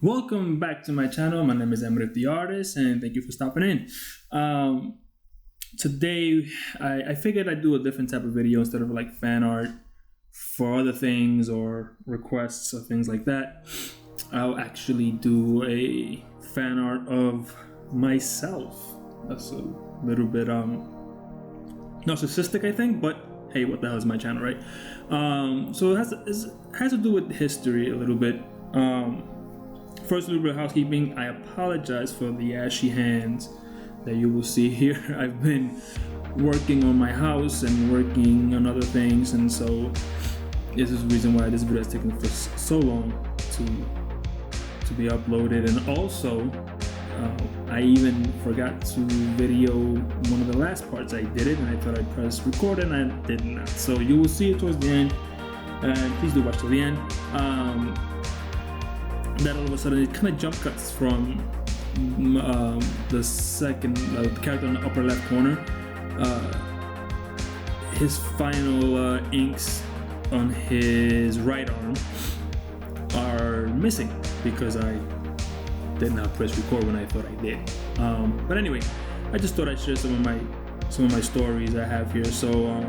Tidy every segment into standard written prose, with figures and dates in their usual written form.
Welcome back to my channel. My name is Emmerich the Artist, and thank you for stopping in. Today, I figured I'd do a different type of video instead of like fan art for other things or requests or things like that. I'll actually do a fan art of myself. That's a little bit narcissistic, I think, but hey, what the hell is my channel, right? So it has to do with history a little bit. First, a little bit of housekeeping. I apologize for the ashy hands that you will see here. I've been working on my house and working on other things, and so this is the reason why this video has taken for so long to be uploaded. And also, I even forgot to video one of the last parts. I did it, and I thought I pressed record, and I did not. So you will see it towards the end, and please do watch till the end. That all of a sudden it kind of jump cuts from the second the character in the upper left corner. His final inks on his right arm are missing because I did not press record when I thought I did. But anyway, I just thought I'd share some of my stories I have here. So I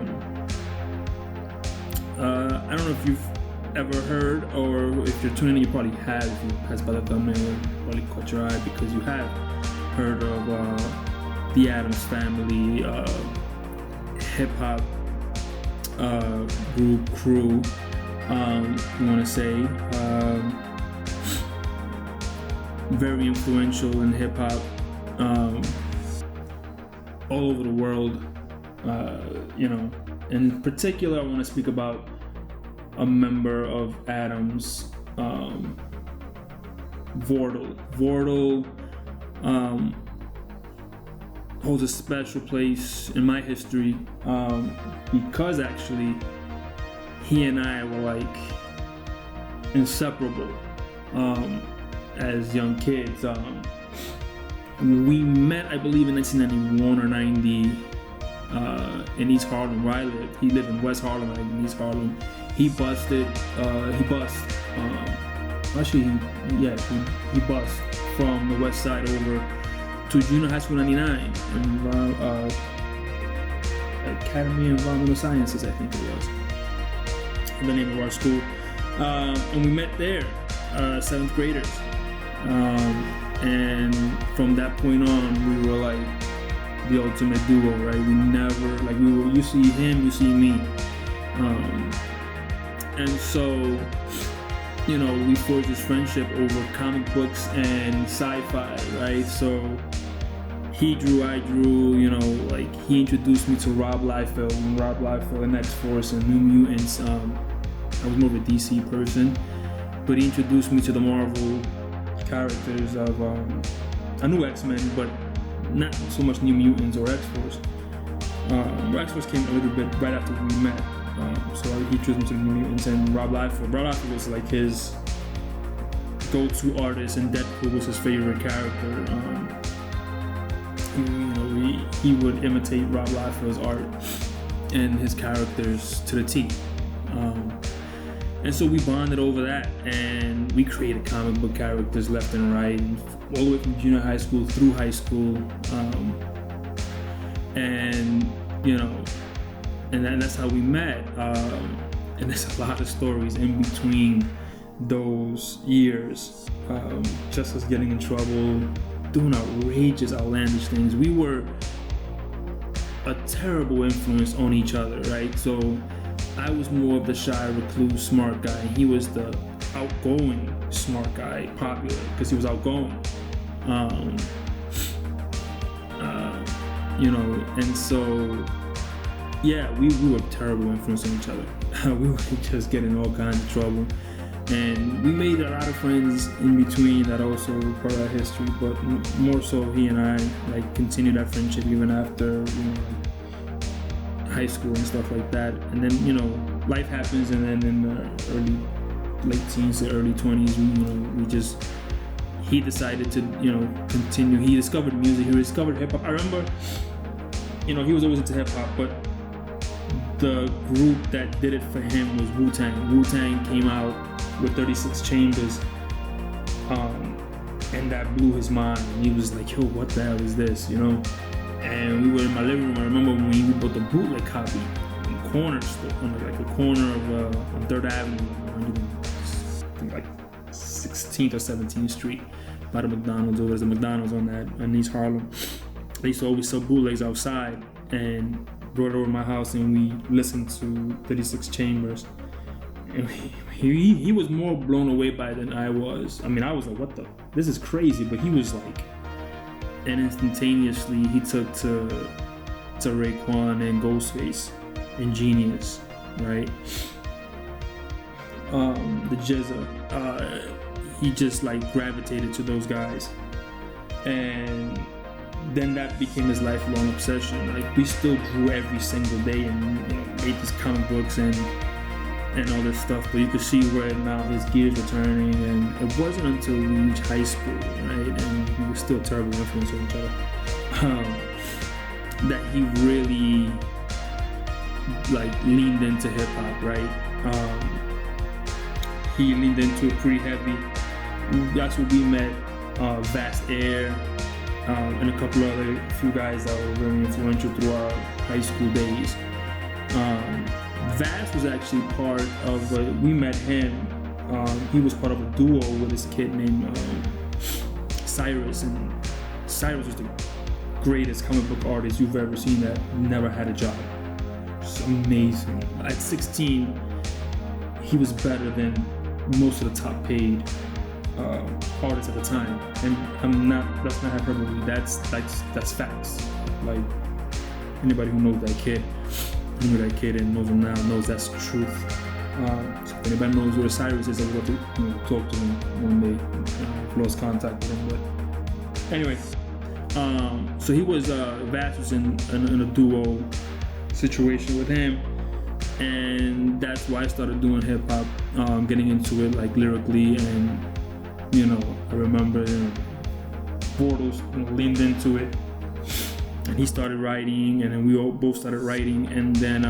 don't know if you've ever heard, or if you're tuning in, you probably have. If you pass by the thumbnail, you probably caught your eye because you have heard of the Addams Family hip-hop crew, you want to say, very influential in hip-hop all over the world. In particular, I want to speak about a member of Addams, Vordul. Vordul holds a special place in my history because actually he and I were like inseparable as young kids. We met, I believe, in 1991 or 90 in East Harlem, where I lived. He lived in West Harlem, I lived in East Harlem. He bust from the west side over to junior high school 99 in Academy of Environmental Sciences, I think it was the name of our school. And we met there, 7th graders. And from that point on, we were like the ultimate duo, right? We never, like, you see him, you see me. And so, we forged this friendship over comic books and sci-fi, right? So he drew, I drew, he introduced me to Rob Liefeld and X-Force and New Mutants. I was more of a DC person, but he introduced me to the Marvel characters of, I knew X-Men, but not so much New Mutants or X-Force. X-Force came a little bit right after we met. So he introduced me to the New Mutants and Rob Liefeld. Rob Liefeld was like his go-to artist, and Deadpool was his favorite character. He would imitate Rob Liefeld's art and his characters to the T. And so we bonded over that, and we created comic book characters left and right, all the way from junior high school through high school. And that's how we met. And there's a lot of stories in between those years. Just us getting in trouble, doing outrageous, outlandish things. We were a terrible influence on each other, right? So I was more of the shy, recluse, smart guy. He was the outgoing, smart guy, popular, because he was outgoing. And so, yeah, we were terrible influence on each other. We were just getting all kinds of trouble. And we made a lot of friends in between that also part of our history, but more so he and I continued our friendship even after high school and stuff like that. And then life happens, and then in the late teens to early 20s, he decided to continue. He discovered music. He discovered hip hop. I remember he was always into hip hop, but the group that did it for him was Wu-Tang. Wu-Tang came out with 36 Chambers And that blew his mind. And he was like, yo, what the hell is this, you know? And we were in my living room. I remember when we bought the bootleg copy in the corner store, on like a corner of on 3rd Avenue, I think like 16th or 17th Street, by the McDonald's. There's a McDonald's on East Harlem. They used to always sell bootlegs outside, and brought it over to my house, and we listened to 36 Chambers. And he was more blown away by it than I was. I mean, I was like, what the? This is crazy. But he was like, and instantaneously he took to Raekwon and Ghostface and Genius, right? The Jizza. He just like gravitated to those guys. And then that became his lifelong obsession. Like, we still drew every single day and, you know, made these comic books and all this stuff, but you could see where now his gears were turning, and it wasn't until we reached high school, right, and we were still terrible influence on each other, that he really like leaned into hip hop, right? He leaned into it pretty heavy. That's where we met Vast Air, and a couple other few guys that were very influential through our high school days. Vast was actually part of, we met him, he was part of a duo with this kid named Cyrus, and Cyrus was the greatest comic book artist you've ever seen that never had a job. It's amazing. At 16, he was better than most of the top paid artists at the time, and that's not hyperbole, that's facts. Like, anybody who knows that kid, and knows him now knows that's the truth. So if anybody knows where Cyrus is, I'll go to talk to him one day. Lost contact with him, but anyway. So he was Vast was in a duo situation with him, and that's why I started doing hip hop, getting into it like lyrically, and I remember Vordul leaned into it. And he started writing, and then we all both started writing, and then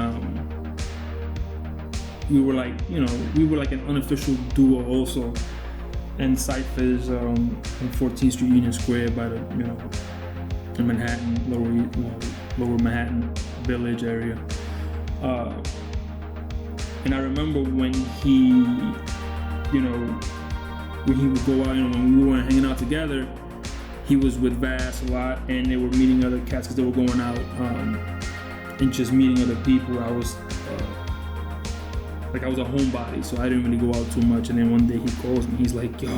we were like an unofficial duo also, and cyphers on 14th Street, Union Square, by the in Manhattan, lower Manhattan Village area. And I remember when he would go out, when we were hanging out together. He was with Vast a lot, and they were meeting other cats because they were going out and just meeting other people. I was a homebody, so I didn't really go out too much. And then one day he calls me. He's like, "Yo,"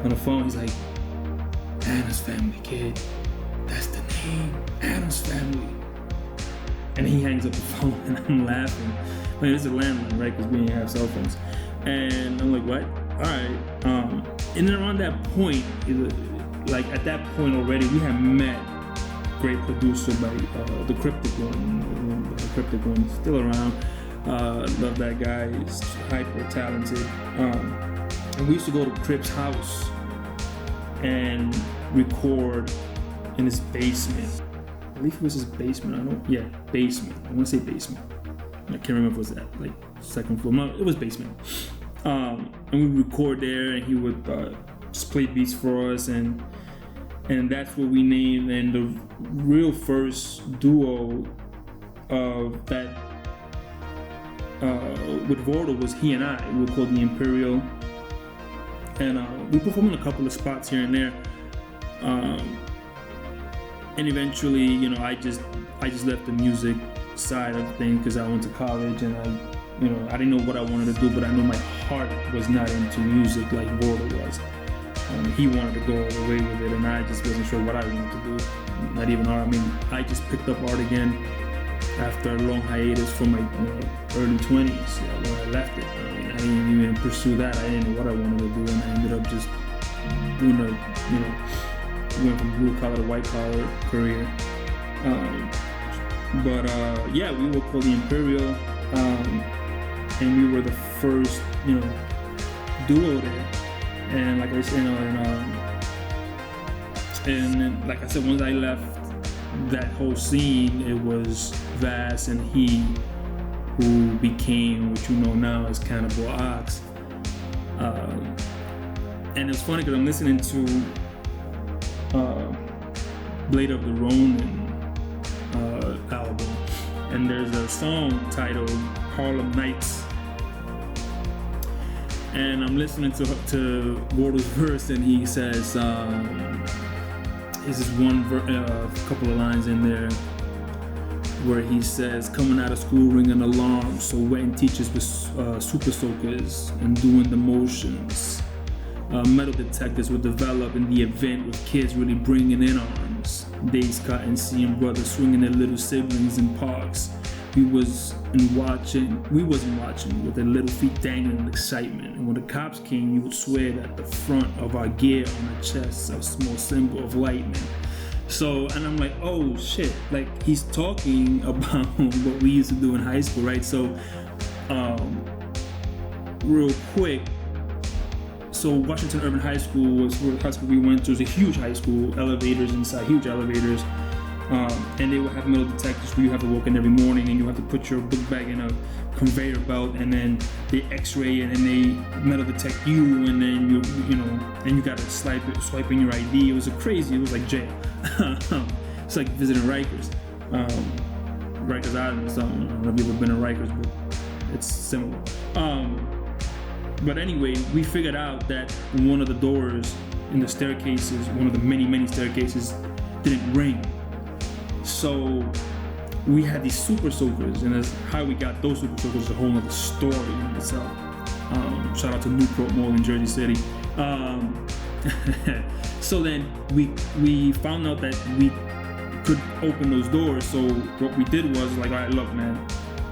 on the phone. He's like, "Adam's Family, kid. That's the name, Adam's Family." And he hangs up the phone, and I'm laughing. I mean, this is a landline, right? Because we didn't have cell phones. And I'm like, "What? All right." And then around that point, at that point already, we had met great producer by the Cryptic One. The Cryptic One, still around. Love that guy. He's hyper talented. And we used to go to Crip's house and record in his basement. I believe it was his basement. Basement. I want to say basement. I can't remember if it was that, like, second floor. No, it was basement. And we would record there, and he would just play beats for us, and that's what we named. And the real first duo of that with Vordul was he and I. We were called the Imperial, and we performed in a couple of spots here and there. And eventually, I just left the music side of things because I went to college, and I didn't know what I wanted to do, but I knew my heart was not into music like Vordul was. He wanted to go all the way with it, and I just wasn't sure what I wanted to do. Not even art. I mean, I just picked up art again after a long hiatus from my early 20s when I left it. I mean, I didn't even pursue that. I didn't know what I wanted to do, and I ended up just doing went from blue collar to white collar career. We were called the Imperial. And we were the first, duo there. And like I said, and like I said, once I left that whole scene, it was Vast and he who became what you know now as Cannibal Ox. And it's funny because I'm listening to Blade of the Ronin album, and there's a song titled Harlem Nights, and I'm listening to Vordul's verse, and he says, there's this one couple of lines in there where he says, coming out of school ringing an alarm, so wetting teachers with super soakers and doing the motions. Metal detectors were developed in the event with kids really bringing in arms. Days cut and seeing brothers swinging their little siblings in parks. We wasn't watching with their little feet dangling in excitement. And when the cops came, you would swear that the front of our gear on our chests a small symbol of lightning. So, and I'm like, oh shit, like he's talking about what we used to do in high school, right? So, real quick, so Washington Urban High School was the high school we went to. It was a huge high school, elevators inside, huge elevators. And they would have metal detectors where you have to walk in every morning and you have to put your book bag in a conveyor belt, and then they x-ray it and they metal detect you, and then and you gotta swipe in your ID. It was it was like jail. It's like visiting Rikers. Rikers Island or something. I don't know if you've ever been to Rikers, but it's similar. But anyway, we figured out that one of the doors in the staircases, one of the many staircases, didn't ring. So we had these super soakers, and that's how we got those super soakers is a whole other story in itself. Shout out to Newport Mall in Jersey City. So then we found out that we could open those doors. So what we did was like, all right, look, man,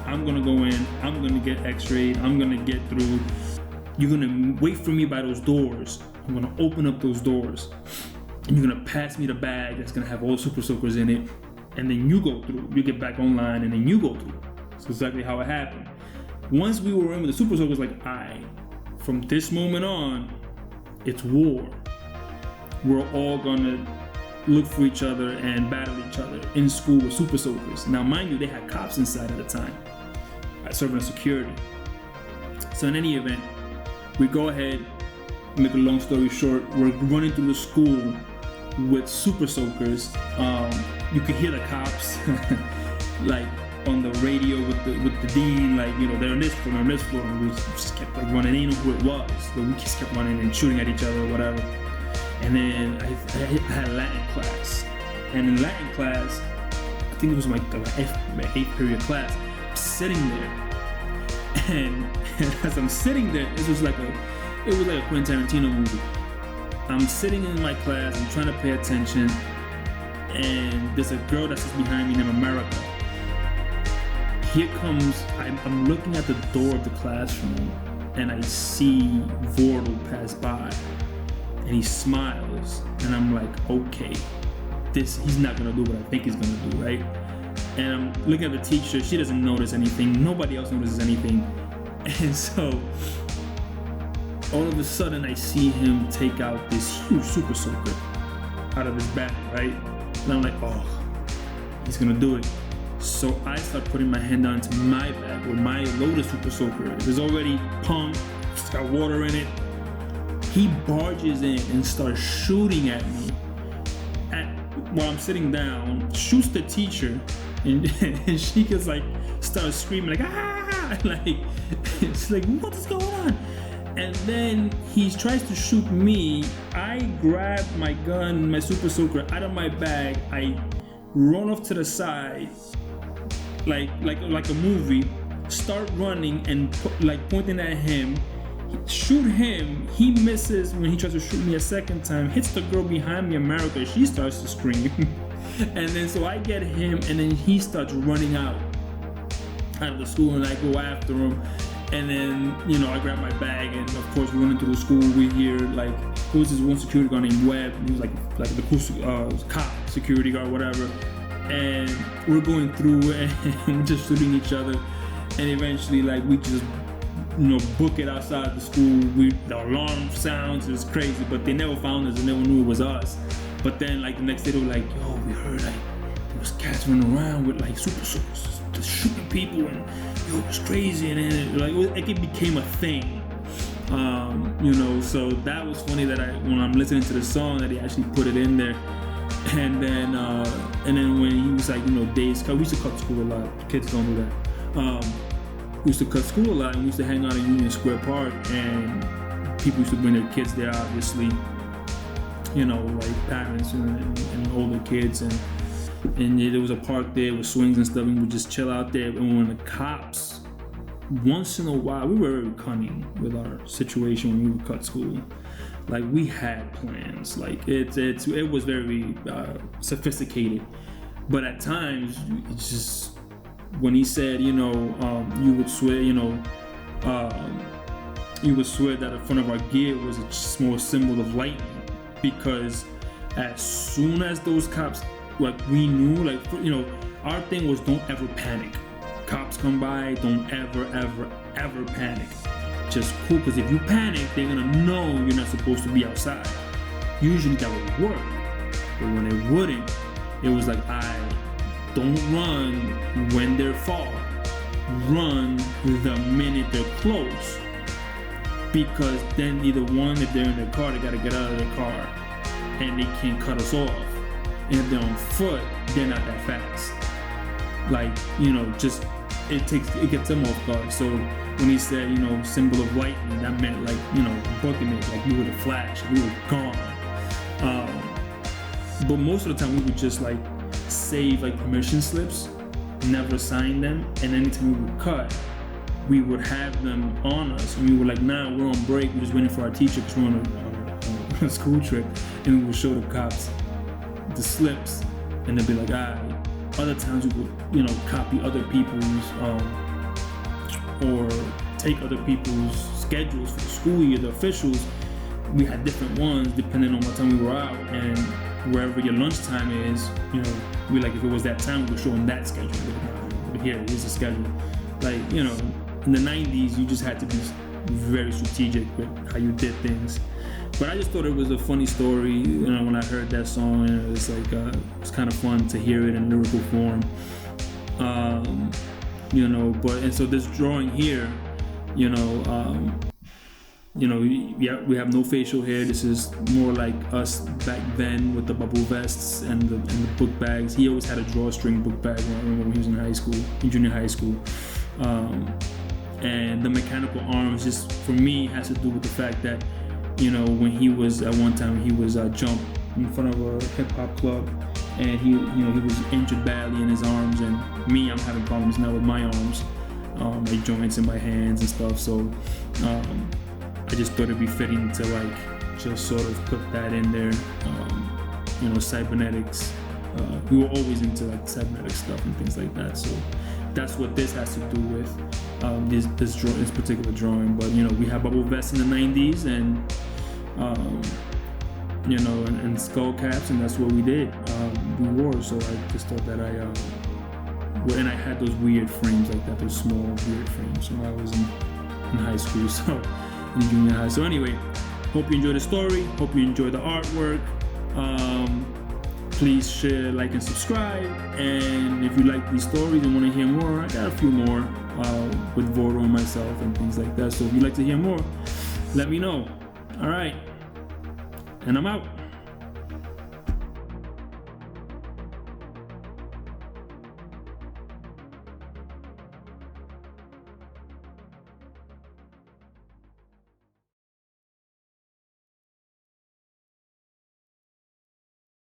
I'm gonna go in, I'm gonna get x-rayed, I'm gonna get through. You're gonna wait for me by those doors. I'm gonna open up those doors, and you're gonna pass me the bag that's gonna have all super soakers in it, and then you go through. You get back online, and then you go through. That's exactly how it happened. Once we were in with the super soakers, like, alright, from this moment on, it's war. We're all gonna look for each other and battle each other in school with super soakers. Now, mind you, they had cops inside at the time, serving as security. So in any event, we go ahead, make a long story short, we're running through the school with super soakers. You could hear the cops like on the radio with the dean, like, they're on this floor, and we just kept like running. They didn't know who it was, but we just kept running and shooting at each other or whatever. And then I had Latin class, and in Latin class, I think it was my eighth period class, I'm sitting there. And as I'm sitting there, it was like a Quentin Tarantino movie. I'm sitting in my class, I'm trying to pay attention, and there's a girl that sits behind me named America. Here comes, I'm looking at the door of the classroom, and I see Vordul pass by, and he smiles, and I'm like, okay, he's not gonna do what I think he's gonna do, right? And I'm looking at the teacher, she doesn't notice anything, nobody else notices anything. And so, all of a sudden I see him take out this huge super soaker out of his bag, right? And I'm like, oh, he's gonna do it. So I start putting my hand down into my bag with my loaded super soaker. It was already pumped, it's got water in it. He barges in and starts shooting at me while I'm sitting down, shoots the teacher, and she just like starts screaming like, ah, like it's like, what is going on? And then he tries to shoot me. I grab my gun, my super soaker out of my bag. I run off to the side, like a movie. Start running and pointing at him. Shoot him. He misses when he tries to shoot me a second time. Hits the girl behind me, America. She starts to scream. And then so I get him, and then he starts running out of the school, and I go after him. And then, I grab my bag, and of course we went into the school. We hear like, there was this one security guard named Webb. He was like the cool cop, security guard, whatever. And we're going through and we're just shooting each other. And eventually, like, we just, book it outside the school. The alarm sounds, it's crazy, but they never found us and never knew it was us. But then, like, the next day they were like, yo, we heard like there was cats running around with like super soakers, just shooting people, and it was crazy. And then it became a thing. So that was funny that when I'm listening to the song that he actually put it in there. And then when he was like, days cut, we used to cut school a lot. Kids don't do that. We used to cut school a lot, and we used to hang out in Union Square Park, and people used to bring their kids there, obviously. Like parents and older kids, and there was a park there with swings and stuff, and we would just chill out there. And when the cops, once in a while, we were very cunning with our situation when we would cut school. Like, we had plans. Like, it was very sophisticated. But at times, it's just, when he said, you would swear, you would swear that the front of our gear was a small symbol of lightning. Because as soon as those cops, we knew, our thing was don't ever panic. Cops come by, don't ever panic. Just cool, because if you panic, they're gonna know you're not supposed to be outside. Usually that would work, but when it wouldn't, it was like, don't run when they're far. Run the minute they're close. Because then either one, if they're in their car, they gotta get out of their car, and they can't cut us off. And if they're on foot, they're not that fast. It gets them off guard. So when he said, symbol of lightning, that meant booking it, like we would have flashed, we were gone. But most of the time we would just save permission slips, never sign them, and anytime we would cut, we would have them on us, and we were like, nah, we're on break, we're just waiting for our teacher because we're on a school trip, and we would show the cops the slips, and they'd be like, all right. Other times we would, copy other people's, or take other people's schedules for the school year, the officials. We had different ones depending on what time we were out, and wherever your lunchtime is, if it was that time, we would show them that schedule. Here, here's the schedule. In the 90s, you just had to be very strategic with how you did things. But I just thought it was a funny story, when I heard that song, and it was it's kind of fun to hear it in lyrical form. And so this drawing here, we have no facial hair. This is more like us back then with the bubble vests and the book bags. He always had a drawstring book bag when he was in junior high school. And the mechanical arms, just for me, has to do with the fact that, when he was, at one time, he was jumped in front of a hip hop club, and he was injured badly in his arms, and me, I'm having problems now with my arms, my joints and my hands and stuff, so I just thought it'd be fitting to just sort of put that in there, cybernetics. We were always into cybernetic stuff and things like that, so that's what this has to do with this particular drawing. But we had bubble vests in the 90s, and and skull caps, and that's what we did. We wore. So I just thought that and I had those weird frames like that, those small weird frames when I was in high school, so in junior high. So anyway, hope you enjoy the story. Hope you enjoy the artwork. Please share, like, and subscribe. And if you like these stories and want to hear more, I got a few more with Vordul and myself and things like that. So if you'd like to hear more, let me know. All right. And I'm out.